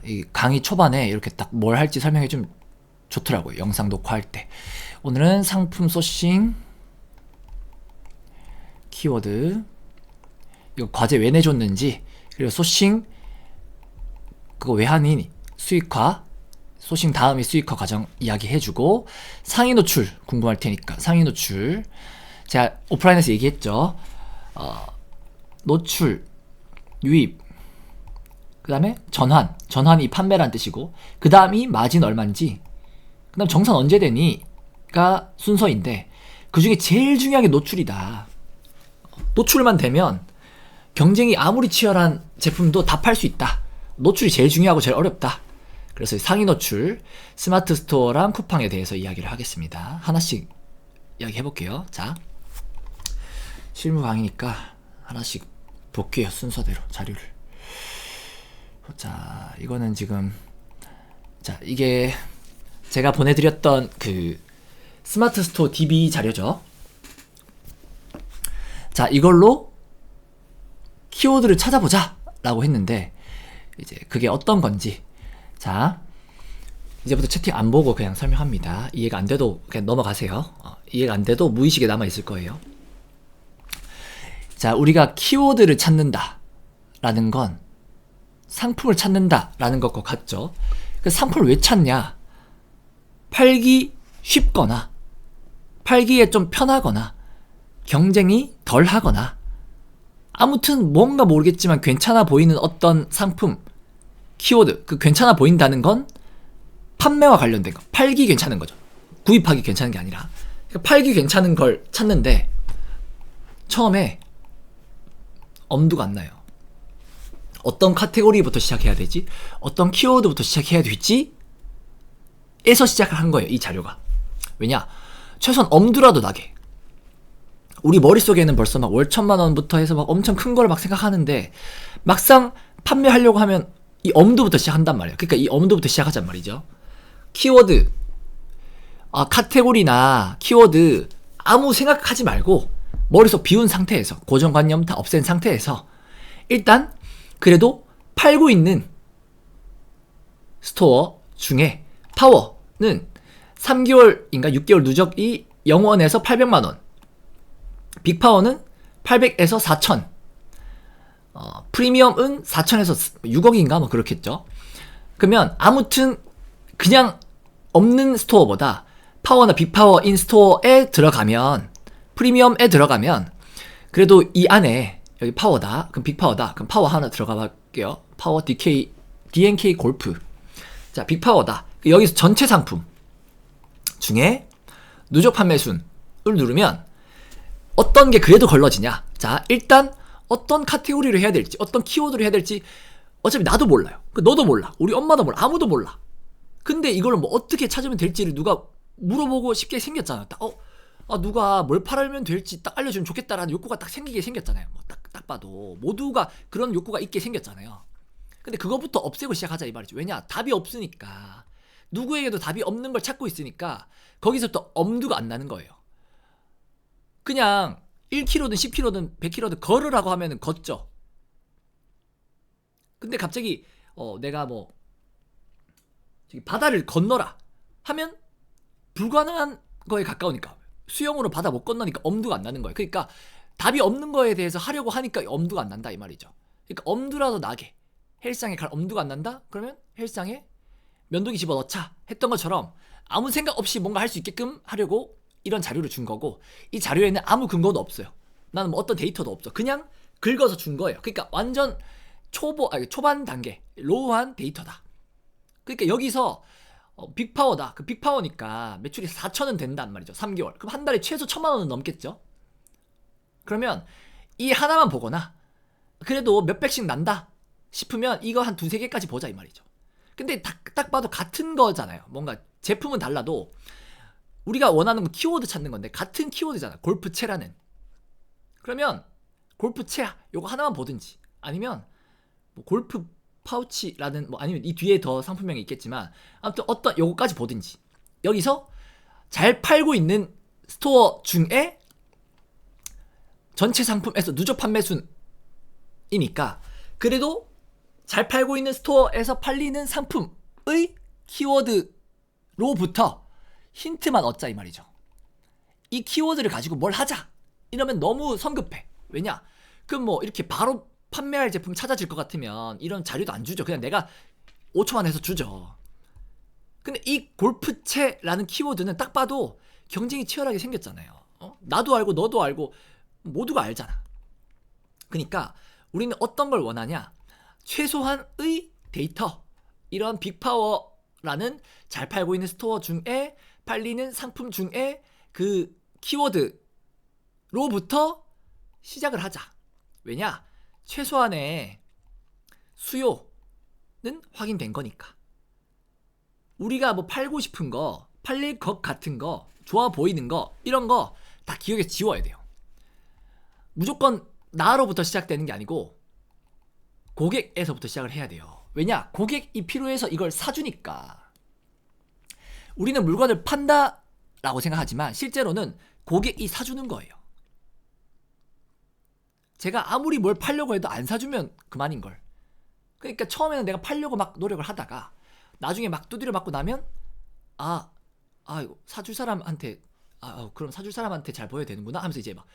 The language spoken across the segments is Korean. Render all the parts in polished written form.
이 강의 초반에 이렇게 딱 뭘 할지 설명해 주면 좋더라고요. 영상 녹화할 때. 오늘은 상품 소싱 키워드, 이거 과제 왜 내줬는지, 그리고 소싱 그거 왜 하니, 수익화, 소싱 다음이 수익화 과정 이야기 해주고, 상위 노출 궁금할 테니까 상위 노출 제가 오프라인에서 얘기했죠. 노출, 유입, 그 다음에 전환이 판매란 뜻이고, 그 다음이 마진 얼마인지, 그 다음 정산 언제 되니가 순서인데, 그 중에 제일 중요한 게 노출이다. 노출만 되면 경쟁이 아무리 치열한 제품도 다 팔 수 있다. 노출이 제일 중요하고 제일 어렵다. 그래서 상위 노출, 스마트 스토어랑 쿠팡에 대해서 이야기를 하겠습니다. 하나씩 이야기 해볼게요. 자, 실무 강의니까 하나씩 볼게요. 순서대로 자료를. 자, 이거는 지금, 자, 이게 제가 보내드렸던 그 스마트 스토어 DB 자료죠. 자, 이걸로 키워드를 찾아보자 라고 했는데, 이제 그게 어떤 건지, 자, 이제부터 채팅 안 보고 그냥 설명합니다. 이해가 안 돼도 그냥 넘어가세요. 이해가 안 돼도 무의식에 남아 있을 거예요. 자, 우리가 키워드를 찾는다 라는 건 상품을 찾는다 라는 것과 같죠. 그 상품을 왜 찾냐? 팔기 쉽거나, 팔기에 좀 편하거나, 경쟁이 덜 하거나, 아무튼 뭔가 모르겠지만 괜찮아 보이는 어떤 상품, 키워드, 그 괜찮아 보인다는 건 판매와 관련된 거, 팔기 괜찮은 거죠. 구입하기 괜찮은 게 아니라. 그러니까 팔기 괜찮은 걸 찾는데 처음에 엄두가 안 나요. 어떤 카테고리부터 시작해야 되지? 어떤 키워드부터 시작해야 되지? 에서 시작을 한 거예요, 이 자료가. 왜냐? 최소한 엄두라도 나게. 우리 머릿속에는 벌써 막 월 1,000,000원부터 해서 막 엄청 큰 걸 막 생각하는데, 막상 판매하려고 하면 이 엄두부터 시작한단 말이에요. 그러니까 이 엄두부터 시작하잔 말이죠. 키워드, 카테고리나 키워드 아무 생각하지 말고 머릿속 비운 상태에서, 고정관념 다 없앤 상태에서 일단 그래도 팔고 있는 스토어 중에 파워는 3개월인가 6개월 누적이 0원에서 800만원, 빅파워는 800에서 4,000, 프리미엄은 4,000에서 6억인가 뭐 그렇겠죠. 그러면 아무튼 그냥 없는 스토어보다 파워나 빅파워 인 스토어에 들어가면, 프리미엄에 들어가면 그래도 이 안에, 여기 파워다, 그럼 빅파워다, 그럼 파워 하나 들어가 볼게요. 파워 DNK 골프. 자, 빅파워다. 여기서 전체 상품 중에 누적 판매순을 누르면 어떤 게 그래도 걸러지냐? 자, 일단 어떤 카테고리를 해야 될지, 어떤 키워드를 해야 될지 어차피 나도 몰라요. 너도 몰라. 우리 엄마도 몰라. 아무도 몰라. 근데 이걸 뭐 어떻게 찾으면 될지를 누가 물어보고 싶게 생겼잖아. 딱, 누가 뭘 팔면 될지 딱 알려주면 좋겠다라는 욕구가 딱 생기게 생겼잖아요. 뭐 딱 봐도 모두가 그런 욕구가 있게 생겼잖아요. 근데 그거부터 없애고 시작하자 이 말이죠. 왜냐? 답이 없으니까. 누구에게도 답이 없는 걸 찾고 있으니까 거기서부터 엄두가 안 나는 거예요. 그냥 1km든 10km든 100km든 걸으라고 하면은 걷죠. 근데 갑자기 내가 뭐 바다를 건너라 하면 불가능한 거에 가까우니까, 수영으로 바다 못 건너니까 엄두가 안 나는 거예요. 그러니까 답이 없는 거에 대해서 하려고 하니까 엄두가 안 난다 이 말이죠. 그러니까 엄두라도 나게, 헬스장에 갈 엄두가 안 난다? 그러면 헬스장에 면도기 집어넣자 했던 것처럼 아무 생각 없이 뭔가 할 수 있게끔 하려고 이런 자료를 준 거고, 이 자료에는 아무 근거도 없어요. 나는 뭐 어떤 데이터도 없어. 그냥 긁어서 준 거예요. 그러니까 완전 초반 단계, 로우한 데이터다. 그러니까 여기서 빅파워다. 그 빅파워니까 매출이 4,000은 된단 말이죠. 3개월. 그럼 한 달에 최소 1,000만 원은 넘겠죠. 그러면 이 하나만 보거나 그래도 몇백씩 난다 싶으면 이거 한 두세 개까지 보자 이 말이죠. 근데 딱 봐도 같은 거잖아요. 뭔가 제품은 달라도 우리가 원하는 건 키워드 찾는 건데 같은 키워드잖아. 골프채라는. 그러면 골프채 요거 하나만 보든지, 아니면 뭐 골프 파우치라는, 뭐 아니면 이 뒤에 더 상품명이 있겠지만 아무튼 어떤 요거까지 보든지, 여기서 잘 팔고 있는 스토어 중에 전체 상품에서 누적 판매순이니까 그래도 잘 팔고 있는 스토어에서 팔리는 상품의 키워드로부터 힌트만 얻자 이 말이죠. 이 키워드를 가지고 뭘 하자 이러면 너무 성급해. 왜냐? 그럼 뭐 이렇게 바로 판매할 제품 찾아질 것 같으면 이런 자료도 안 주죠. 그냥 내가 5초만 해서 주죠. 근데 이 골프채라는 키워드는 딱 봐도 경쟁이 치열하게 생겼잖아요. 나도 알고 너도 알고 모두가 알잖아. 그러니까 우리는 어떤 걸 원하냐? 최소한의 데이터, 이런 빅파워라는 잘 팔고 있는 스토어 중에 팔리는 상품 중에 그 키워드로부터 시작을 하자. 왜냐? 최소한의 수요는 확인된 거니까. 우리가 뭐 팔고 싶은 거, 팔릴 것 같은 거, 좋아 보이는 거, 이런 거 다 기억에 지워야 돼요. 무조건 나로부터 시작되는 게 아니고 고객에서부터 시작을 해야 돼요. 왜냐? 고객이 필요해서 이걸 사주니까. 우리는 물건을 판다라고 생각하지만 실제로는 고객이 사주는 거예요. 제가 아무리 뭘 팔려고 해도 안 사주면 그만인걸. 그러니까 처음에는 내가 팔려고 막 노력을 하다가 나중에 막 두드려 맞고 나면 이거 사줄 사람한테 그럼 사줄 사람한테 잘 보여야 되는구나 하면서 이제 막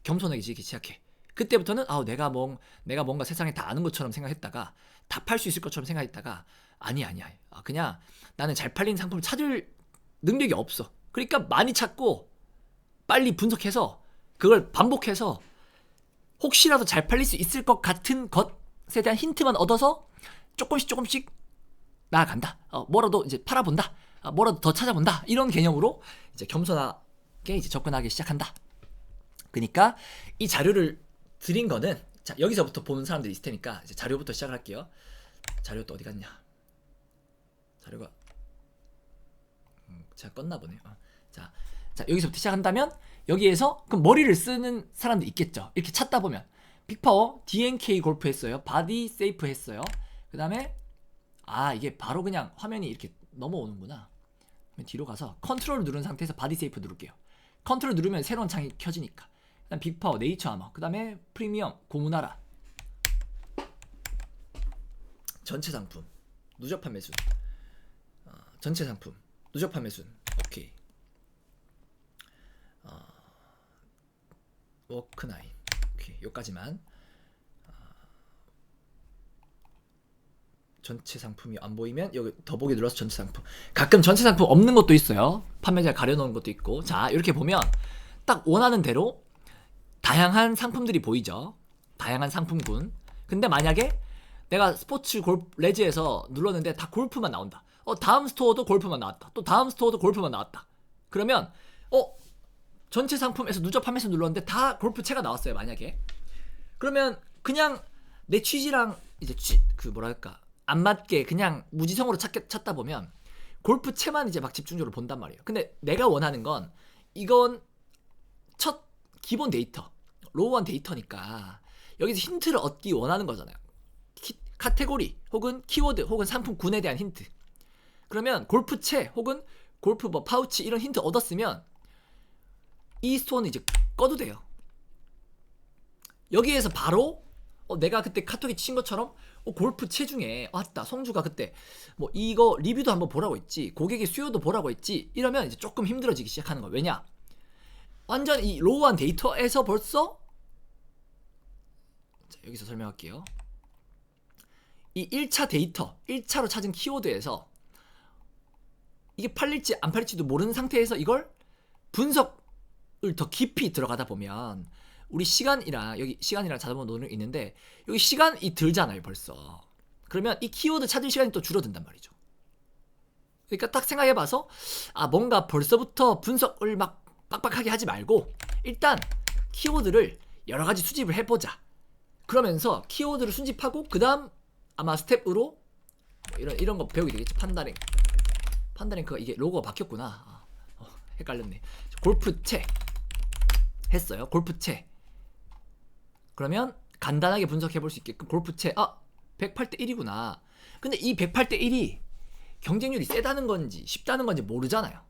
겸손해지기 시작해. 그때부터는 내가 뭔가 세상에 다 아는 것처럼 생각했다가 다 팔 수 있을 것처럼 생각했다가 아니야. 그냥 나는 잘 팔리는 상품을 찾을 능력이 없어. 그러니까 많이 찾고 빨리 분석해서 그걸 반복해서 혹시라도 잘 팔릴 수 있을 것 같은 것에 대한 힌트만 얻어서 조금씩 나아간다. 뭐라도 이제 팔아본다. 뭐라도 더 찾아본다. 이런 개념으로 이제 겸손하게 이제 접근하기 시작한다. 그러니까 이 자료를 드린 거는, 자, 여기서부터 보는 사람들이 있을 테니까 이제 자료부터 시작을 할게요. 자료 또 어디 갔냐? 자료가 제가 껐나 보네요. 자, 여기서부터 시작한다면 여기에서 그럼 머리를 쓰는 사람도 있겠죠. 이렇게 찾다 보면 빅파워, DNK 골프 했어요. 바디 세이프 했어요. 그 다음에 이게 바로 그냥 화면이 이렇게 넘어오는구나. 뒤로 가서 컨트롤을 누른 상태에서 바디 세이프 누를게요. 컨트롤 누르면 새로운 창이 켜지니까. 그 다음 빅파워, 네이처 아머, 그 다음에 프리미엄, 고무나라, 전체 상품, 누적 판매순, 전체 상품, 누적 판매순, 오케이. 워크나인, 오케이, 요까지만. 전체 상품이 안 보이면 여기 더보기 눌러서 전체 상품. 가끔 전체 상품 없는 것도 있어요. 판매자 가려놓은 것도 있고. 자, 이렇게 보면 딱 원하는 대로 다양한 상품들이 보이죠. 다양한 상품군. 근데 만약에 내가 스포츠 레지에서 눌렀는데 다 골프만 나온다. 다음 스토어도 골프만 나왔다. 또 다음 스토어도 골프만 나왔다. 그러면 전체 상품에서 누적 판매수 눌렀는데 다 골프채가 나왔어요. 만약에. 그러면 그냥 내 취지랑 이제 안 맞게 그냥 무지성으로 찾다 보면 골프채만 이제 막 집중적으로 본단 말이에요. 근데 내가 원하는 건 이건 첫 기본 데이터, 로우한 데이터니까 여기서 힌트를 얻기 원하는 거잖아요. 카테고리 혹은 키워드 혹은 상품군에 대한 힌트. 그러면 골프채 혹은 골프 파우치 이런 힌트 얻었으면 이 스토어는 이제 꺼도 돼요. 여기에서 바로 내가 그때 카톡에 친 것처럼 골프채 중에 왔다, 성주가 그때 뭐 이거 리뷰도 한번 보라고 했지, 고객의 수요도 보라고 했지, 이러면 이제 조금 힘들어지기 시작하는 거야. 왜냐? 완전 이 로우한 데이터에서 벌써, 자, 여기서 설명할게요. 이 1차 데이터, 1차로 찾은 키워드에서 이게 팔릴지 안 팔릴지도 모르는 상태에서 이걸 분석을 더 깊이 들어가다 보면 우리 여기 시간이랑 자동으로 노는 있는데 여기 시간이 들잖아요 벌써. 그러면 이 키워드 찾을 시간이 또 줄어든단 말이죠. 그러니까 딱 생각해봐서 뭔가 벌써부터 분석을 막 빡빡하게 하지 말고 일단 키워드를 여러 가지 수집을 해보자. 그러면서 키워드를 수집하고 그 다음 아마 스텝으로 이런 거 배우게 되겠죠. 판다랭크가 이게 로고가 바뀌었구나. 헷갈렸네. 골프채 했어요. 골프채. 그러면 간단하게 분석해 볼 수 있게끔 골프채 108대 1이구나. 근데 이 108대 1이 경쟁률이 세다는 건지 쉽다는 건지 모르잖아요.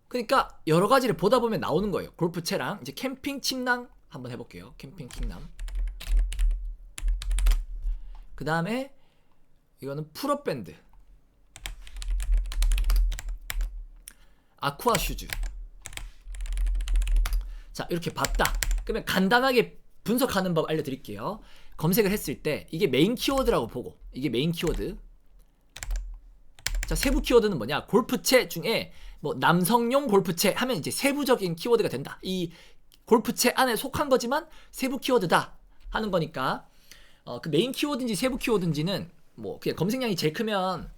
그러니까 여러 가지를 보다 보면 나오는 거예요. 골프채랑 이제 캠핑 침낭 한번 해볼게요. 캠핑 침낭. 그 다음에 이거는 풀업밴드, 아쿠아 슈즈. 자, 이렇게 봤다. 그러면 간단하게 분석하는 법 알려드릴게요. 검색을 했을 때 이게 메인 키워드라고 보고, 이게 메인 키워드. 자, 세부 키워드는 뭐냐? 골프채 중에 뭐 남성용 골프채 하면 이제 세부적인 키워드가 된다. 이 골프채 안에 속한 거지만 세부 키워드다 하는 거니까, 그 메인 키워드인지 세부 키워드인지는 뭐 그냥 검색량이 제일 크면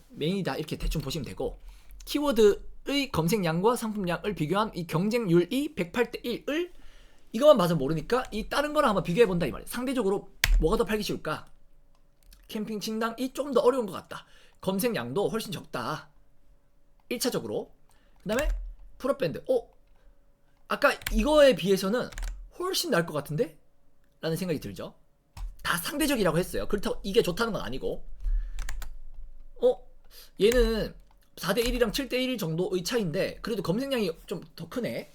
메인이다 이렇게 대충 보시면 되고, 키워드의 검색량과 상품량을 비교한 이 경쟁률이 108대 1을 이것만 봐서 모르니까 이 다른 거랑 한번 비교해본다 이 말이에요. 상대적으로 뭐가 더 팔기 쉬울까? 캠핑 침낭이 좀 더 어려운 것 같다. 검색량도 훨씬 적다 1차적으로. 그 다음에 풀업밴드, 아까 이거에 비해서는 훨씬 나을 것 같은데? 라는 생각이 들죠. 다 상대적이라고 했어요. 그렇다고 이게 좋다는 건 아니고, 얘는 4대1이랑 7대1 정도의 차이인데 그래도 검색량이 좀 더 크네.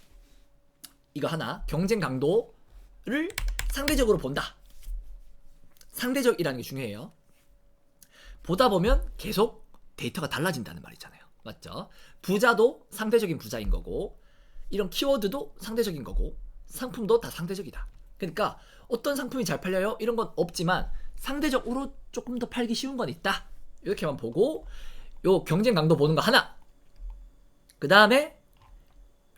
이거 하나. 경쟁 강도를 상대적으로 본다. 상대적이라는 게 중요해요. 보다 보면 계속 데이터가 달라진다는 말이잖아요. 맞죠? 부자도 상대적인 부자인 거고, 이런 키워드도 상대적인 거고, 상품도 다 상대적이다. 그러니까 어떤 상품이 잘 팔려요? 이런 건 없지만 상대적으로 조금 더 팔기 쉬운 건 있다. 이렇게만 보고 요 경쟁 강도 보는 거 하나. 그 다음에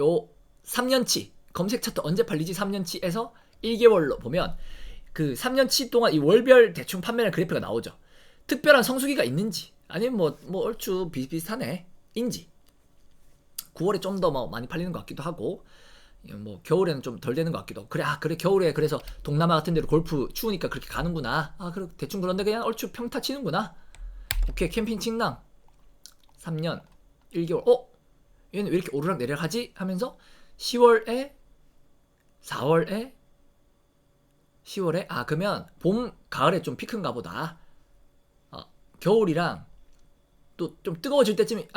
요 3년치 검색 차트 언제 팔리지 3년치에서 1개월로 보면 그 3년치 동안 이 월별 대충 판매량 그래프가 나오죠. 특별한 성수기가 있는지 아니면 뭐 얼추 비슷비슷하네 인지. 9월에 좀 더 많이 팔리는 것 같기도 하고, 뭐 겨울에는 좀 덜 되는 것 같기도 하고. 그래 겨울에 그래서 동남아 같은 데로 골프 추우니까 그렇게 가는구나. 그래 대충 그런데 그냥 얼추 평타 치는구나. 오케이. 캠핑 침낭 3년 1개월 얘는 왜 이렇게 오르락 내리락 하지? 하면서 10월에 4월에 10월에 그러면 봄 가을에 좀 피크인가 보다. 겨울이랑 또 좀 뜨거워질 때쯤이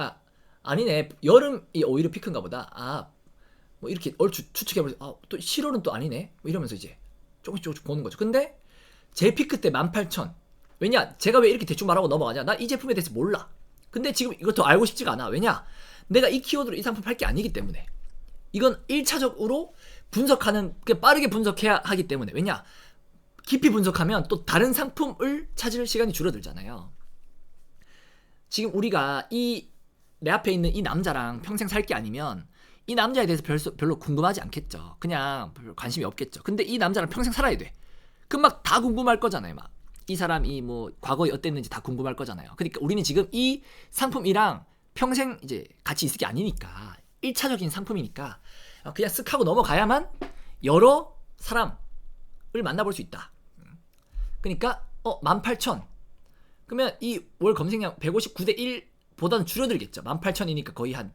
아니네 여름이 오히려 피크인가 보다. 뭐 이렇게 얼추 추측해보세요. 또 7월은 또 아니네 뭐 이러면서 이제 조금씩 보는 거죠. 근데 제 피크 때 18,000. 왜냐? 제가 왜 이렇게 대충 말하고 넘어가냐? 난 이 제품에 대해서 몰라. 근데 지금 이것도 알고 싶지가 않아. 왜냐? 내가 이 키워드로 이 상품 팔 게 아니기 때문에. 이건 1차적으로 분석하는, 빠르게 분석해야 하기 때문에. 왜냐? 깊이 분석하면 또 다른 상품을 찾을 시간이 줄어들잖아요. 지금 우리가 내 앞에 있는 이 남자랑 평생 살 게 아니면 이 남자에 대해서 별로 궁금하지 않겠죠. 그냥 별로 관심이 없겠죠. 근데 이 남자랑 평생 살아야 돼. 그럼 막 다 궁금할 거잖아요. 막 이 사람이 뭐 과거에 어땠는지 다 궁금할 거잖아요. 그러니까 우리는 지금 이 상품이랑 평생 이제 같이 있을 게 아니니까 1차적인 상품이니까 그냥 쓱 하고 넘어가야만 여러 사람을 만나볼 수 있다. 그러니까 18,000. 그러면 이 월 검색량 159대 1보다는 줄어들겠죠. 18,000이니까 거의 한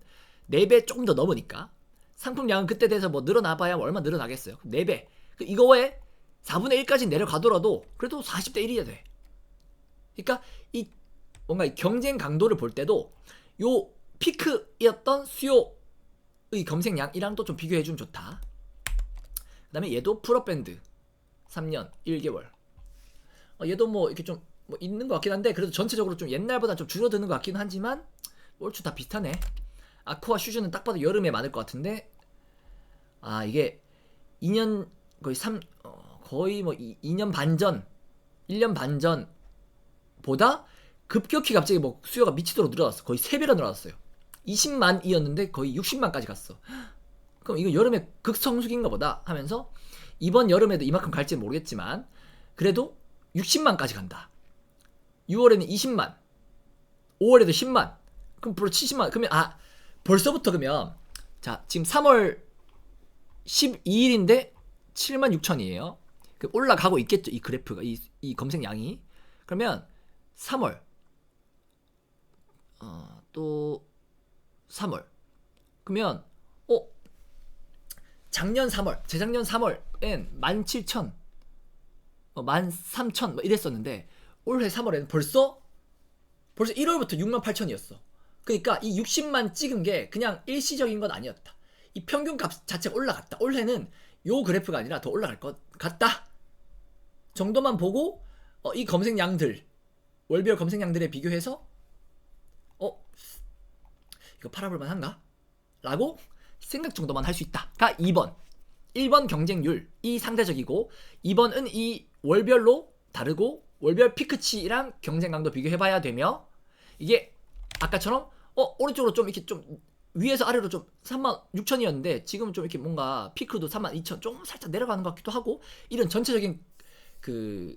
4배 조금 더 넘으니까. 상품량은 그때 돼서 뭐 늘어나봐야 얼마 늘어나겠어요. 4배. 이거에 4분의 1까지 내려가더라도 그래도 40대 1이야 돼. 그러니까 이 뭔가 이 경쟁 강도를 볼 때도 요 피크였던 수요의 검색량이랑 또 좀 비교해주면 좋다. 그 다음에 얘도 풀업밴드 3년 1개월. 얘도 뭐 이렇게 좀 뭐 있는 것 같긴 한데 그래도 전체적으로 좀 옛날보다 좀 줄어드는 것 같긴 하지만 얼추 다 비슷하네. 아쿠아 슈즈는 딱 봐도 여름에 많을 것 같은데 이게 2년 거의 뭐 2년 반 전, 1년 반 전보다 급격히 갑자기 뭐 수요가 미치도록 늘어났어. 거의 3배로 늘어났어요. 20만이었는데 거의 60만까지 갔어. 그럼 이거 여름에 극성수기인가 보다 하면서 이번 여름에도 이만큼 갈지는 모르겠지만 그래도 60만까지 간다. 6월에는 20만, 5월에도 10만, 그럼 벌써 70만. 그러면 벌써부터 그러면 자 지금 3월 12일인데 76,000이에요. 올라가고 있겠죠. 이 그래프가 이 검색량이. 그러면 3월 또 3월 그러면 작년 3월 재작년 3월엔 17,000 13,000 뭐 이랬었는데 올해 3월에는 벌써 1월부터 68,000이었어. 그러니까 이 60만 찍은 게 그냥 일시적인 건 아니었다. 이 평균 값 자체가 올라갔다. 올해는 요 그래프가 아니라 더 올라갈 것 같다 정도만 보고 이 검색량들 월별 검색량들에 비교해서 이거 팔아볼 만한가? 라고 생각 정도만 할 수 있다가 2번. 1번 경쟁률이 상대적이고 2번은 이 월별로 다르고 월별 피크치랑 경쟁 강도 비교해봐야 되며, 이게 아까처럼 오른쪽으로 좀 이렇게 좀 위에서 아래로 좀 36,000이었는데 지금은 좀 이렇게 뭔가 피크도 32,000 좀 살짝 내려가는 것 같기도 하고, 이런 전체적인 그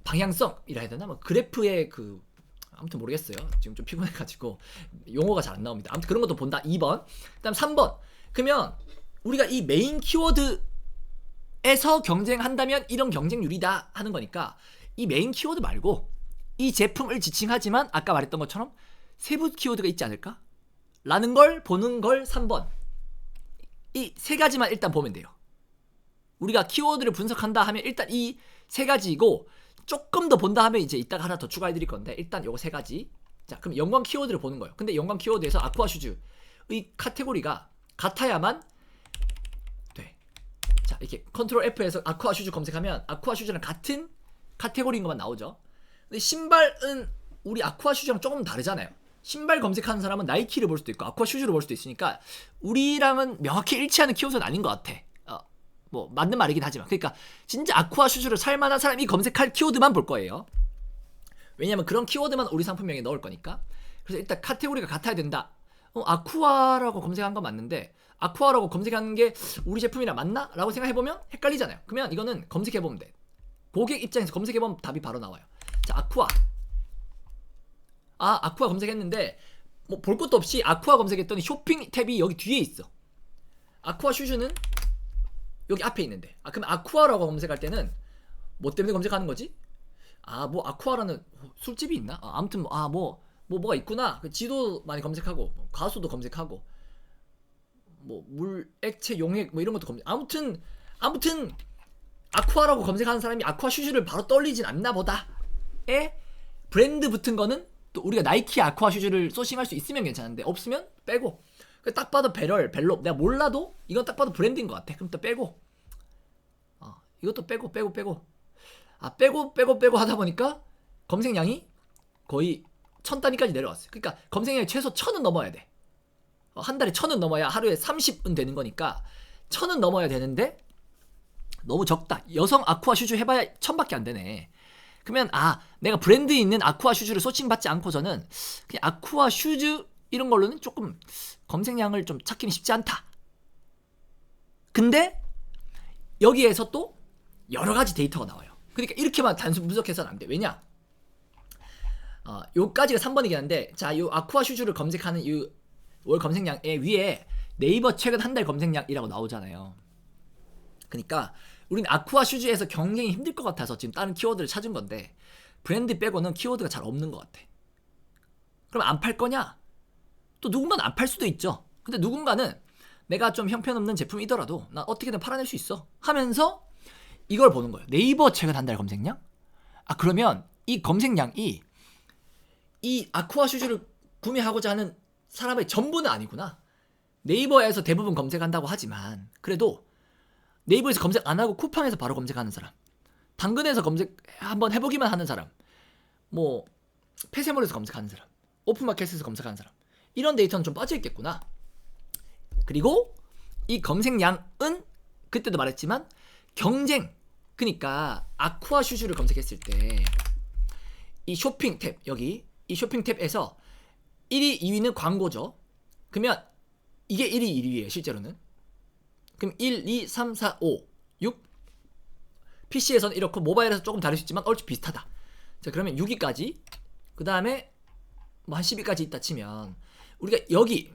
방향성이라 해야 되나? 뭐 그래프의 그 아무튼 모르겠어요. 지금 좀 피곤해가지고 용어가 잘 안 나옵니다. 아무튼 그런 것도 본다. 2번. 그다음 3번. 그러면 우리가 이 메인 키워드에서 경쟁한다면 이런 경쟁률이다 하는 거니까, 이 메인 키워드 말고 이 제품을 지칭하지만 아까 말했던 것처럼 세부 키워드가 있지 않을까? 라는 걸 보는 걸 3번. 이 세 가지만 일단 보면 돼요. 우리가 키워드를 분석한다 하면 일단 이 세 가지이고, 조금 더 본다 하면 이제 이따가 하나 더 추가해 드릴 건데, 일단 요거 세 가지. 자, 그럼 연관 키워드를 보는 거예요. 근데 연관 키워드에서 아쿠아 슈즈의 카테고리가 같아야만 돼. 자, 이렇게 컨트롤 F에서 아쿠아 슈즈 검색하면 아쿠아 슈즈랑 같은 카테고리인 것만 나오죠. 근데 신발은 우리 아쿠아 슈즈랑 조금 다르잖아요. 신발 검색하는 사람은 나이키를 볼 수도 있고 아쿠아 슈즈를 볼 수도 있으니까 우리랑은 명확히 일치하는 키워드는 아닌 것 같아. 뭐 맞는 말이긴 하지만, 그러니까 진짜 아쿠아 슈즈를 살만한 사람이 검색할 키워드만 볼 거예요. 왜냐면 그런 키워드만 우리 상품명에 넣을 거니까. 그래서 일단 카테고리가 같아야 된다. 아쿠아라고 검색한 건 맞는데 아쿠아라고 검색하는 게 우리 제품이랑 맞나? 라고 생각해보면 헷갈리잖아요. 그러면 이거는 검색해보면 돼. 고객 입장에서 검색해보면 답이 바로 나와요. 자, 아쿠아. 아쿠아 검색했는데 뭐 볼 것도 없이 아쿠아 검색했더니 쇼핑 탭이 여기 뒤에 있어. 아쿠아 슈즈는 여기 앞에 있는데, 그럼 아쿠아라고 검색할 때는 뭐 때문에 검색하는 거지? 뭐 아쿠아라는 술집이 있나? 아무튼 뭐가 있구나. 지도 많이 검색하고 가수도 검색하고 뭐 물, 액체, 용액 뭐 이런 것도 검색. 아무튼 아쿠아라고 검색하는 사람이 아쿠아 슈즈를 바로 떠올리진 않나 보다에 브랜드 붙은 거는 또 우리가 나이키 아쿠아 슈즈를 소싱할 수 있으면 괜찮은데 없으면 빼고, 딱 봐도 벨롭 내가 몰라도 이건 딱 봐도 브랜드인 것 같아. 그럼 또 빼고, 이것도 빼고 빼고 하다 보니까 검색량이 거의 1000단위까지 내려왔어요. 그러니까 검색량이 최소 1000은 넘어야 돼. 한 달에 1000은 넘어야 하루에 30은 되는 거니까 1000은 넘어야 되는데 너무 적다. 여성 아쿠아 슈즈 해봐야 1000밖에 안 되네. 그러면 내가 브랜드 있는 아쿠아 슈즈를 소싱받지 않고서는 그냥 아쿠아 슈즈 이런 걸로는 조금 검색량을 좀 찾기는 쉽지 않다. 근데 여기에서 또 여러 가지 데이터가 나와요. 그러니까 이렇게만 단순 분석해서는 안 돼. 왜냐? 요까지가 3번이긴 한데, 자, 요 아쿠아 슈즈를 검색하는 이 월 검색량의 위에 네이버 최근 한 달 검색량이라고 나오잖아요. 그러니까 우리는 아쿠아 슈즈에서 경쟁이 힘들 것 같아서 지금 다른 키워드를 찾은 건데, 브랜드 빼고는 키워드가 잘 없는 것 같아. 그럼 안 팔 거냐? 또 누군가는 안 팔 수도 있죠. 근데 누군가는 내가 좀 형편없는 제품이더라도 나 어떻게든 팔아낼 수 있어 하면서 이걸 보는 거예요. 네이버 최근 한 달 검색량? 그러면 이 검색량이 이 아쿠아 슈즈를 구매하고자 하는 사람의 전부는 아니구나. 네이버에서 대부분 검색한다고 하지만 그래도 네이버에서 검색 안 하고 쿠팡에서 바로 검색하는 사람, 당근에서 검색 한번 해보기만 하는 사람, 뭐 폐쇄몰에서 검색하는 사람, 오픈마켓에서 검색하는 사람, 이런 데이터는 좀 빠져있겠구나. 그리고 이 검색량은 그때도 말했지만 경쟁, 그러니까 아쿠아 슈즈를 검색했을 때 이 쇼핑 탭, 여기 이 쇼핑 탭에서 1위, 2위는 광고죠. 그러면 이게 1위, 1위예요 실제로는. 그럼 1, 2, 3, 4, 5, 6 PC에서는 이렇고 모바일에서 조금 다를 수 있지만 얼추 비슷하다. 자, 그러면 6위까지, 그 다음에 뭐 한 10위까지 있다 치면 우리가 여기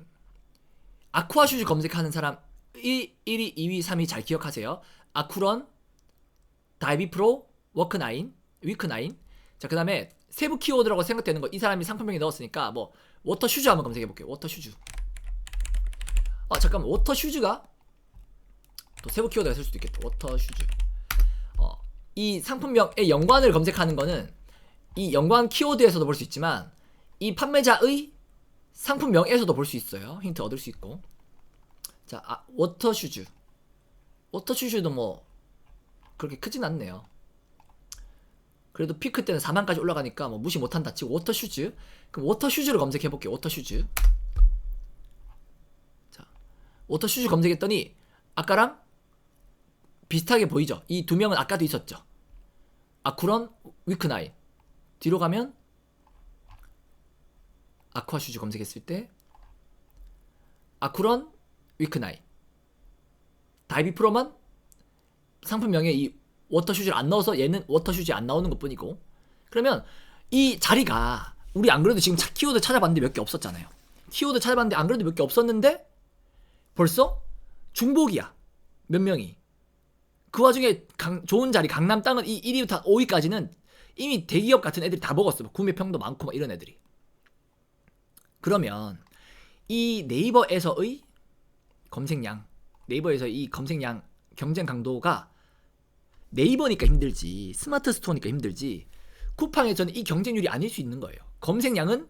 아쿠아 슈즈 검색하는 사람 1위, 2위, 3위 잘 기억하세요. 아쿠런, 다이비 프로, 워크9, 위크9. 자, 그 다음에 세부 키워드라고 생각되는 거 이 사람이 상품명에 넣었으니까 뭐 워터 슈즈 한번 검색해 볼게요. 워터 슈즈. 잠깐만, 워터 슈즈가 또 세부 키워드가 있을 수도 있겠다. 워터 슈즈. 이 상품명의 연관을 검색하는 거는 이 연관 키워드에서도 볼 수 있지만 이 판매자의 상품명에서도 볼 수 있어요. 힌트 얻을 수 있고. 자, 워터 슈즈. 워터 슈즈도 뭐 그렇게 크진 않네요. 그래도 피크 때는 4만까지 올라가니까 뭐 무시 못한다 치고 워터슈즈. 그럼 워터슈즈를 검색해볼게요. 워터슈즈. 자, 워터슈즈 검색했더니 아까랑 비슷하게 보이죠? 이 두 명은 아까도 있었죠. 아쿠런, 위크나인. 뒤로 가면 아쿠아슈즈 검색했을 때 아쿠런, 위크나인. 다이비프로만 상품명에 이 워터슈즈를 안 넣어서 얘는 워터슈즈에 안 나오는 것 뿐이고. 그러면 이 자리가 우리 안 그래도 지금 키워드 찾아봤는데 몇 개 없었잖아요. 키워드 찾아봤는데 안 그래도 몇 개 없었는데 벌써 중복이야. 몇 명이. 그 와중에 좋은 자리 강남 땅은 이 1위부터 5위까지는 이미 대기업 같은 애들이 다 먹었어. 구매평도 많고 막 이런 애들이. 그러면 이 네이버에서의 검색량, 네이버에서 이 검색량 경쟁 강도가 네이버니까 힘들지 스마트 스토어니까 힘들지 쿠팡에서는 이 경쟁률이 아닐 수 있는 거예요. 검색량은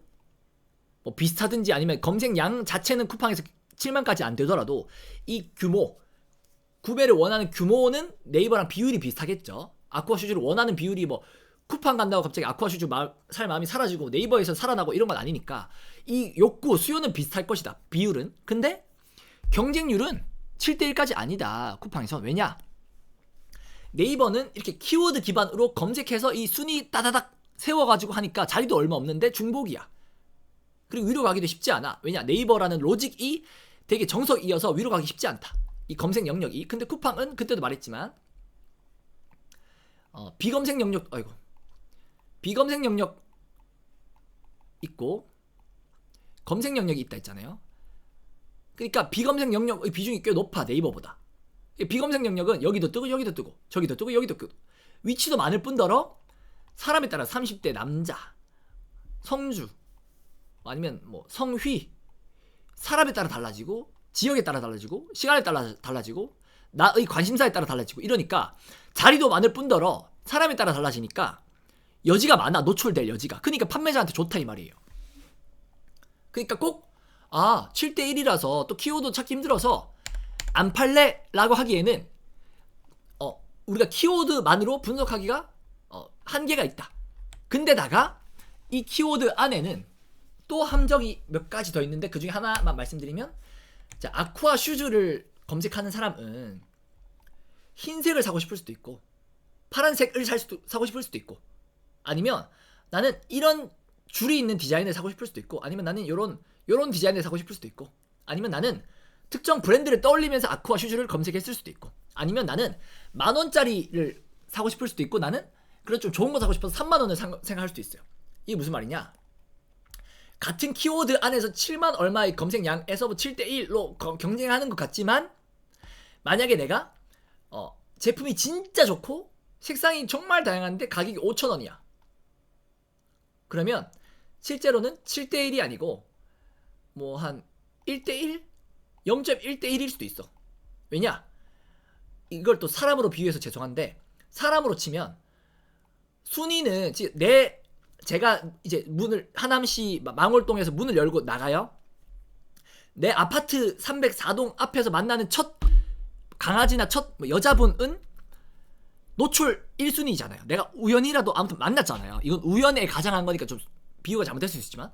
뭐 비슷하든지 아니면 검색량 자체는 쿠팡에서 7만까지 안 되더라도 이 규모, 구매를 원하는 규모는 네이버랑 비율이 비슷하겠죠. 아쿠아슈즈를 원하는 비율이 뭐 쿠팡 간다고 갑자기 아쿠아슈즈 살 마음이 사라지고 네이버에서 살아나고 이런 건 아니니까 이 욕구, 수요는 비슷할 것이다. 비율은. 근데 경쟁률은 7대1까지 아니다. 쿠팡에서. 왜냐? 네이버는 이렇게 키워드 기반으로 검색해서 이 순위 따다닥 세워가지고 하니까 자리도 얼마 없는데 중복이야. 그리고 위로 가기도 쉽지 않아. 왜냐? 네이버라는 로직이 되게 정석이어서 위로 가기 쉽지 않다. 이 검색 영역이. 근데 쿠팡은 그때도 말했지만 비검색 영역, 비검색 영역 있고 검색 영역이 있다 했잖아요. 그러니까 비검색 영역의 비중이 꽤 높아. 네이버보다. 비검색 영역은 여기도 뜨고 여기도 뜨고 저기도 뜨고 여기도 뜨고 위치도 많을 뿐더러 사람에 따라 30대 남자, 성주 아니면 뭐 성휘 사람에 따라 달라지고 지역에 따라 달라지고 시간에 따라 달라지고 나의 관심사에 따라 달라지고 이러니까 자리도 많을 뿐더러 사람에 따라 달라지니까 여지가 많아. 노출될 여지가. 그러니까 판매자한테 좋다 이 말이에요. 그러니까 꼭 7대1이라서 또 키워드 찾기 힘들어서 안 팔래? 라고 하기에는 우리가 키워드만으로 분석하기가 한계가 있다. 근데다가 이 키워드 안에는 또 함정이 몇 가지 더 있는데 그 중에 하나만 말씀드리면 자, 아쿠아 슈즈를 검색하는 사람은 흰색을 사고 싶을 수도 있고 파란색을 사고 싶을 수도 있고 아니면 나는 이런 줄이 있는 디자인을 사고 싶을 수도 있고 아니면 나는 요런 디자인을 사고 싶을 수도 있고 아니면 나는 특정 브랜드를 떠올리면서 아쿠아 슈즈를 검색했을 수도 있고 아니면 나는 10,000원짜리를 사고 싶을 수도 있고 나는 그래도 좀 좋은 거 사고 싶어서 30,000원을 생각할 수도 있어요. 이게 무슨 말이냐? 같은 키워드 안에서 7만 얼마의 검색량에서 7대1로 경쟁하는 것 같지만 만약에 내가 제품이 진짜 좋고 색상이 정말 다양한데 가격이 5,000원이야. 그러면 실제로는 7대1이 아니고 뭐 한 1대1? 0.1대1일 수도 있어. 왜냐? 이걸 또 사람으로 비유해서 죄송한데 사람으로 치면 순위는 제가 이제 문을 하남시 망월동에서 문을 열고 나가요. 내 아파트 304동 앞에서 만나는 첫 강아지나 첫 여자분은 노출 1순위잖아요. 내가 우연이라도 아무튼 만났잖아요. 이건 우연에 가장한 거니까 좀 비유가 잘못될 수 있지만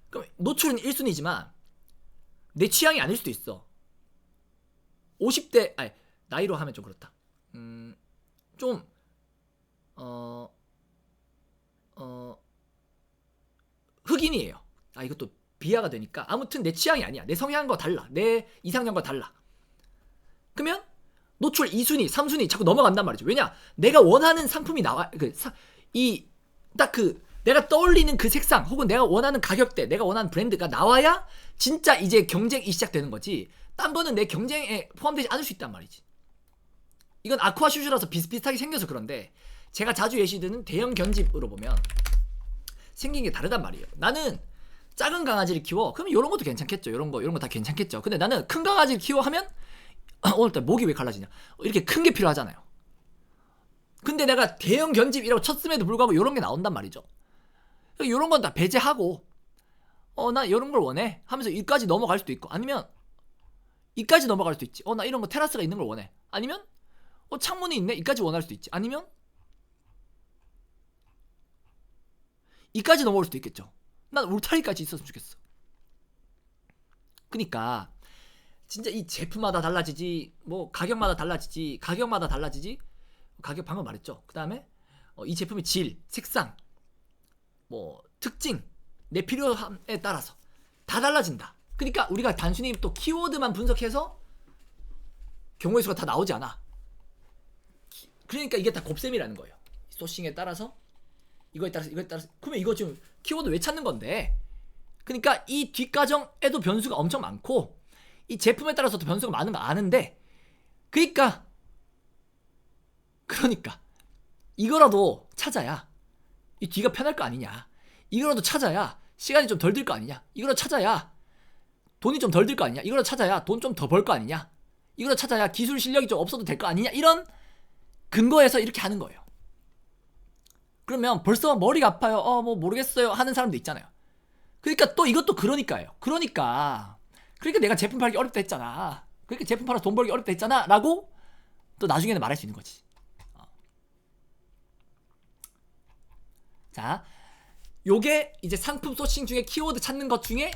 그럼 노출은 1순위지만 내 취향이 아닐 수도 있어. 50대 나이로 하면 좀 그렇다. 좀 흑인이에요. 이것도 비하가 되니까 아무튼 내 취향이 아니야. 내 성향과 달라. 내 이상형과 달라. 그러면 노출 2순위, 3순위 자꾸 넘어간단 말이죠. 왜냐? 내가 원하는 상품이 나와. 내가 떠올리는 그 색상 혹은 내가 원하는 가격대, 내가 원하는 브랜드가 나와야 진짜 이제 경쟁이 시작되는 거지. 딴 거는 내 경쟁에 포함되지 않을 수 있단 말이지. 이건 아쿠아 슈즈라서 비슷비슷하게 생겨서 그런데 제가 자주 예시드는 대형 견집으로 보면 생긴 게 다르단 말이에요. 나는 작은 강아지를 키워. 그러면 이런 것도 괜찮겠죠. 이런 거 다 괜찮겠죠. 근데 나는 큰 강아지를 키워 하면 오늘따라 목이 왜 갈라지냐. 이렇게 큰 게 필요하잖아요. 근데 내가 대형 견집이라고 쳤음에도 불구하고 이런 게 나온단 말이죠. 이런 건 다 배제하고 나 이런 걸 원해 하면서 이까지 넘어갈 수도 있고 아니면 이까지 넘어갈 수도 있지. 나 이런 거 테라스가 있는 걸 원해. 아니면 창문이 있네. 이까지 원할 수도 있지. 아니면 이까지 넘어올 수도 있겠죠. 난 울타리까지 있었으면 좋겠어. 그니까 진짜 이 제품마다 달라지지, 뭐 가격마다 달라지지, 가격 방금 말했죠. 그 다음에 이 제품의 질, 색상, 뭐 특징, 내 필요함에 따라서 다 달라진다. 그러니까 우리가 단순히 또 키워드만 분석해서 경우의 수가 다 나오지 않아. 그러니까 이게 다 곱셈이라는 거예요. 소싱에 따라서 이거에 따라서 그러면 이거 지금 키워드 왜 찾는 건데? 그러니까 이 뒷과정에도 변수가 엄청 많고 이 제품에 따라서도 변수가 많은 거 아는데, 그러니까 이거라도 찾아야 이 뒤가 편할 거 아니냐. 이거라도 찾아야 시간이 좀 덜 들 거 아니냐. 이거라도 찾아야 돈이 좀 덜 들 거 아니냐. 이거라도 찾아야 돈 좀 더 벌 거 아니냐. 이거라도 찾아야 기술 실력이 좀 없어도 될 거 아니냐. 이런 근거에서 이렇게 하는 거예요. 그러면 벌써 머리가 아파요. 뭐 모르겠어요 하는 사람도 있잖아요. 그러니까 또 이것도 그러니까요. 그러니까 내가 제품 팔기 어렵다 했잖아. 그러니까 제품 팔아서 돈 벌기 어렵다 했잖아 라고 또 나중에는 말할 수 있는 거지. 자, 요게 이제 상품 소싱 중에 키워드 찾는 것 중에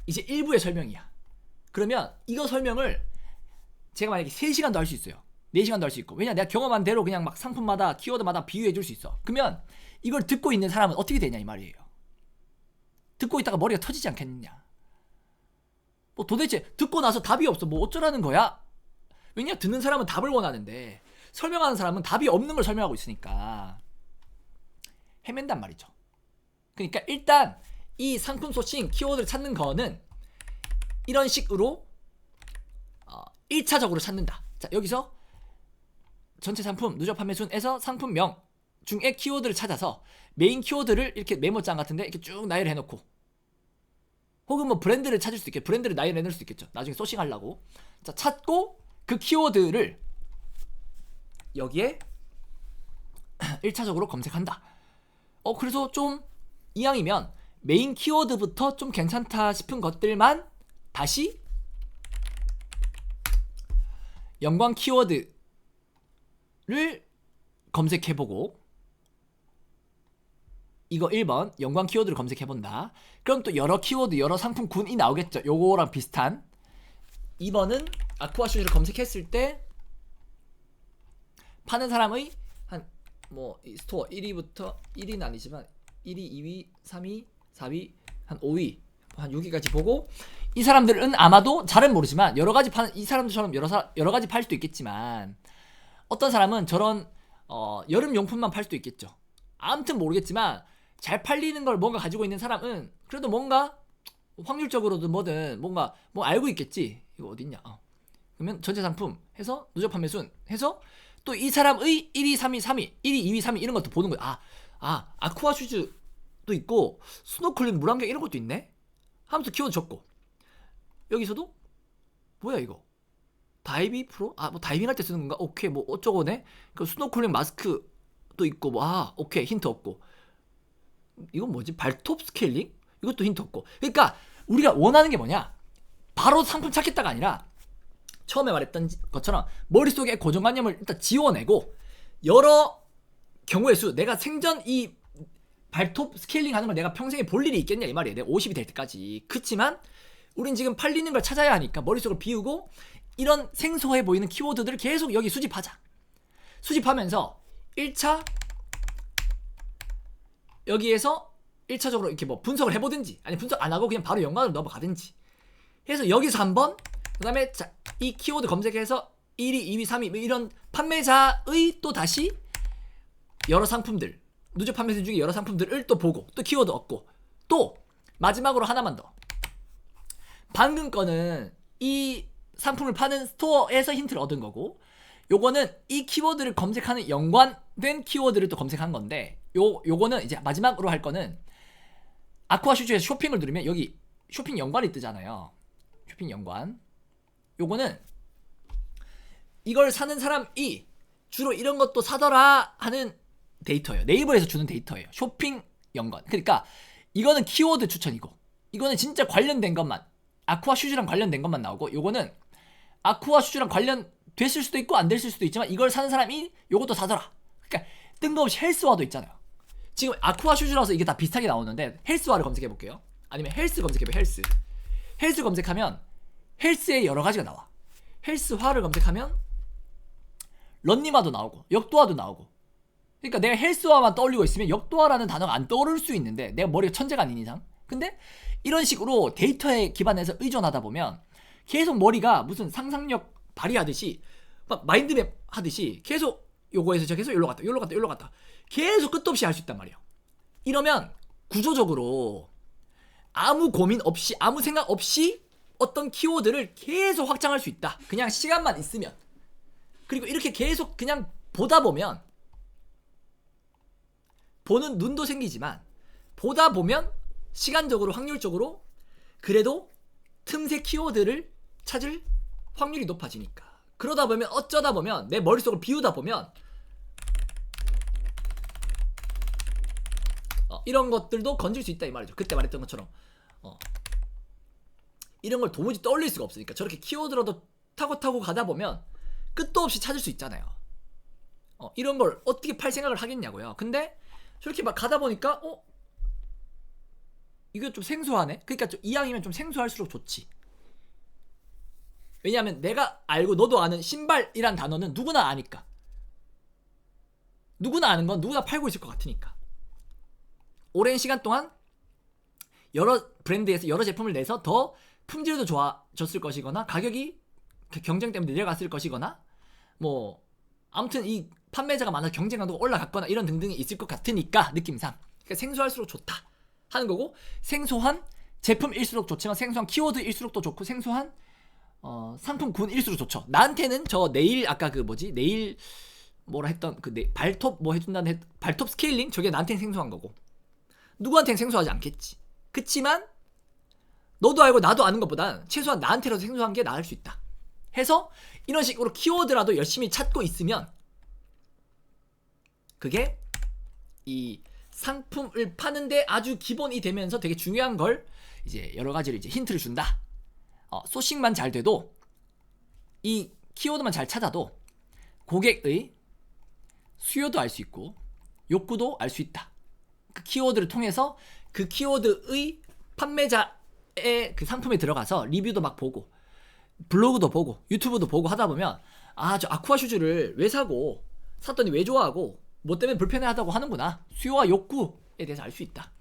이제 일부의 설명이야. 그러면 이거 설명을 제가 만약에 3시간도 할 수 있어요. 4시간도 할 수 있고. 왜냐, 내가 경험한 대로 그냥 막 상품마다 키워드마다 비유해 줄 수 있어. 그러면 이걸 듣고 있는 사람은 어떻게 되냐 이 말이에요. 듣고 있다가 머리가 터지지 않겠느냐. 뭐 도대체 듣고 나서 답이 없어. 뭐 어쩌라는 거야? 왜냐, 듣는 사람은 답을 원하는데 설명하는 사람은 답이 없는 걸 설명하고 있으니까 헤맨단 말이죠. 그러니까 일단 이 상품 소싱 키워드를 찾는 거는 이런 식으로 1차적으로 찾는다. 자, 여기서 전체 상품 누적 판매순에서 상품명 중에 키워드를 찾아서 메인 키워드를 이렇게 메모장 같은데 이렇게 쭉 나열해 놓고, 혹은 뭐 브랜드를 찾을 수도 있겠죠. 브랜드를 나열해 놓을 수도 있겠죠. 나중에 소싱 하려고. 자, 찾고 그 키워드를 여기에 1차적으로 검색한다. 그래서 좀 이왕이면 메인 키워드부터 좀 괜찮다 싶은 것들만 다시 연관 키워드를 검색해보고, 이거 1번 연관 키워드를 검색해본다. 그럼 또 여러 키워드, 여러 상품군이 나오겠죠. 요거랑 비슷한. 2번은 아쿠아 슈즈를 검색했을 때 파는 사람의 한 뭐 스토어 1위부터 1위는 아니지만 1위, 2위, 3위, 4위, 한 5위, 한 6위까지 보고, 이 사람들은 아마도 잘은 모르지만 여러 가지 파는, 이 사람들처럼 여러 가지 팔 수도 있겠지만 어떤 사람은 저런 여름 용품만 팔 수도 있겠죠. 아무튼 모르겠지만 잘 팔리는 걸 뭔가 가지고 있는 사람은 그래도 뭔가 확률적으로든 뭐든 뭔가 뭐 알고 있겠지. 이거 어딨냐. 그러면 전체 상품 해서 누적 판매순 해서 또 이 사람의 1위, 3위, 3위, 1위, 2위, 3위 이런 것도 보는 거야. 아쿠아 슈즈도 있고 스노클링 물안경 이런 것도 있네 하면서 키워드 적고, 여기서도 뭐야 이거 다이비 프로? 뭐 다이빙 할 때 쓰는 건가? 오케이, 뭐 어쩌고네. 그 스노클링 마스크도 있고, 뭐 오케이, 힌트 없고, 이건 뭐지? 발톱 스케일링? 이것도 힌트 없고. 그러니까 우리가 원하는 게 뭐냐? 바로 상품 찾겠다가 아니라 처음에 말했던 것처럼 머릿속에 고정관념을 일단 지워내고, 여러 경우의 수, 내가 생전 이 발톱 스케일링 하는 걸 내가 평생에 볼 일이 있겠냐 이 말이에요. 내가 50이 될 때까지. 그치만 우린 지금 팔리는 걸 찾아야 하니까 머릿속을 비우고 이런 생소해 보이는 키워드들을 계속 여기 수집하자. 수집하면서 1차 여기에서 1차적으로 이렇게 뭐 분석을 해보든지, 아니 분석 안 하고 그냥 바로 연관으로 넘어가든지 해서 여기서 한번, 그 다음에 이 키워드 검색해서 1위, 2위, 3위 뭐 이런 판매자의 또 다시 여러 상품들, 누적 판매자 중에 여러 상품들을 또 보고 또 키워드 얻고, 또 마지막으로 하나만 더. 방금 거는 이 상품을 파는 스토어에서 힌트를 얻은 거고, 요거는 이 키워드를 검색하는 연관된 키워드를 또 검색한 건데, 요거는 이제 마지막으로 할 거는 아쿠아 슈즈에서 쇼핑을 누르면 여기 쇼핑 연관이 뜨잖아요. 쇼핑 연관. 요거는 이걸 사는 사람이 주로 이런 것도 사더라 하는 데이터예요. 네이버에서 주는 데이터예요. 쇼핑 연관. 그러니까 이거는 키워드 추천이고, 이거는 진짜 관련된 것만, 아쿠아 슈즈랑 관련된 것만 나오고, 요거는 아쿠아 슈즈랑 관련됐을 수도 있고 안 됐을 수도 있지만 이걸 사는 사람이 요것도 사더라. 그러니까 뜬금없이 헬스와도 있잖아요. 지금 아쿠아 슈즈라서 이게 다 비슷하게 나오는데 헬스화를 검색해 볼게요. 아니면 헬스 검색해 봐. 헬스 검색하면 헬스에 여러 가지가 나와. 헬스화를 검색하면 런닝화도 나오고 역도화도 나오고. 그러니까 내가 헬스화만 떠올리고 있으면 역도화라는 단어가 안 떠오를 수 있는데 내가 머리가 천재가 아닌 이상. 근데 이런 식으로 데이터에 기반해서 의존하다 보면 계속 머리가 무슨 상상력 발휘하듯이 막 마인드맵 하듯이 계속 요거에서 저 계속 여기로 갔다 계속 끝도 없이 할 수 있단 말이에요. 이러면 구조적으로 아무 고민 없이 아무 생각 없이 어떤 키워드를 계속 확장할 수 있다. 그냥 시간만 있으면. 그리고 이렇게 계속 그냥 보다 보면 보는 눈도 생기지만 보다 보면 시간적으로 확률적으로 그래도 틈새 키워드를 찾을 확률이 높아지니까. 그러다 보면 어쩌다 보면 내 머릿속을 비우다 보면 이런 것들도 건질 수 있다 이 말이죠. 그때 말했던 것처럼 이런 걸 도무지 떠올릴 수가 없으니까 저렇게 키워드라도 타고 가다 보면 끝도 없이 찾을 수 있잖아요. 이런 걸 어떻게 팔 생각을 하겠냐고요. 근데 저렇게 막 가다 보니까 이거 좀 생소하네. 그러니까 좀 이왕이면 좀 생소할수록 좋지. 왜냐하면 내가 알고 너도 아는 신발이란 단어는 누구나 아니까. 누구나 아는 건 누구나 팔고 있을 것 같으니까. 오랜 시간 동안 여러 브랜드에서 여러 제품을 내서 더 품질도 좋아졌을 것이거나 가격이 경쟁 때문에 내려갔을 것이거나 뭐 아무튼 이 판매자가 많아서 경쟁 강도가 올라갔거나 이런 등등이 있을 것 같으니까 느낌상. 그러니까 생소할수록 좋다 하는 거고, 생소한 제품일수록 좋지만 생소한 키워드일수록 또 좋고 생소한 상품군일수록 좋죠. 나한테는 저 네일 아까 네일 뭐라 했던 발톱 뭐 해준다는 발톱 스케일링 저게 나한테는 생소한 거고 누구한테는 생소하지 않겠지. 그치만 너도 알고 나도 아는 것보단 최소한 나한테라도 생소한 게 나을 수 있다 해서 이런 식으로 키워드라도 열심히 찾고 있으면 그게 이 상품을 파는데 아주 기본이 되면서 되게 중요한 걸 이제 여러 가지를 이제 힌트를 준다. 소싱만 잘 돼도 이 키워드만 잘 찾아도 고객의 수요도 알 수 있고 욕구도 알 수 있다. 그 키워드를 통해서 그 키워드의 판매자의 그 상품에 들어가서 리뷰도 막 보고 블로그도 보고 유튜브도 보고 하다 보면 저 아쿠아 슈즈를 왜 사고 샀더니 왜 좋아하고 뭐 때문에 불편해하다고 하는구나. 수요와 욕구에 대해서 알 수 있다.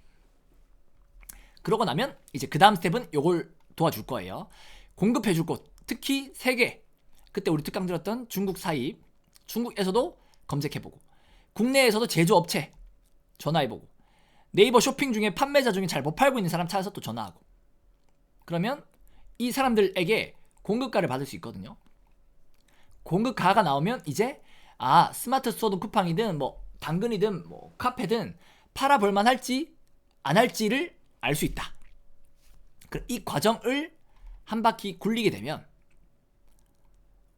그러고 나면 이제 그 다음 스텝은 요걸 도와줄 거예요. 공급해줄 곳, 특히 세계, 그때 우리 특강 들었던 중국 사입, 중국에서도 검색해보고 국내에서도 제조업체 전화해보고 네이버 쇼핑 중에 판매자 중에 잘 못 팔고 있는 사람 찾아서 또 전화하고 그러면 이 사람들에게 공급가를 받을 수 있거든요. 공급가가 나오면 이제 스마트 스토어든 쿠팡이든 뭐 당근이든 뭐 카페든 팔아볼만 할지 안 할지를 알 수 있다. 이 과정을 한 바퀴 굴리게 되면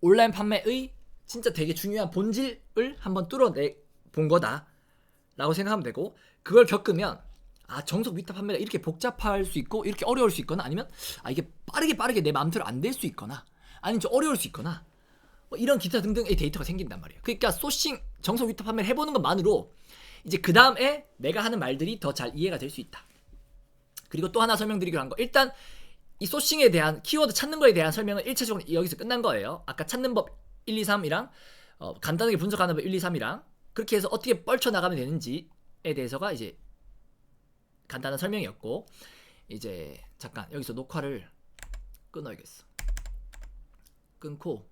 온라인 판매의 진짜 되게 중요한 본질을 한번 뚫어내 본 거다 라고 생각하면 되고, 그걸 겪으면 정석 위탁 판매가 이렇게 복잡할 수 있고 이렇게 어려울 수 있거나 아니면 이게 빠르게 내 마음대로 안 될 수 있거나 아니면 좀 어려울 수 있거나 이런 기타 등등의 데이터가 생긴단 말이에요. 그러니까 소싱 정석 위탁 판매를 해보는 것만으로 이제 그 다음에 내가 하는 말들이 더 잘 이해가 될 수 있다. 그리고 또 하나 설명드리기로 한 거, 일단 이 소싱에 대한 키워드 찾는 거에 대한 설명은 1차적으로 여기서 끝난 거예요. 아까 찾는 법 1, 2, 3이랑 간단하게 분석하는 법 1, 2, 3이랑 그렇게 해서 어떻게 뻘쳐나가면 되는지에 대해서가 이제 간단한 설명이었고, 이제 잠깐 여기서 녹화를 끊어야겠어. 끊고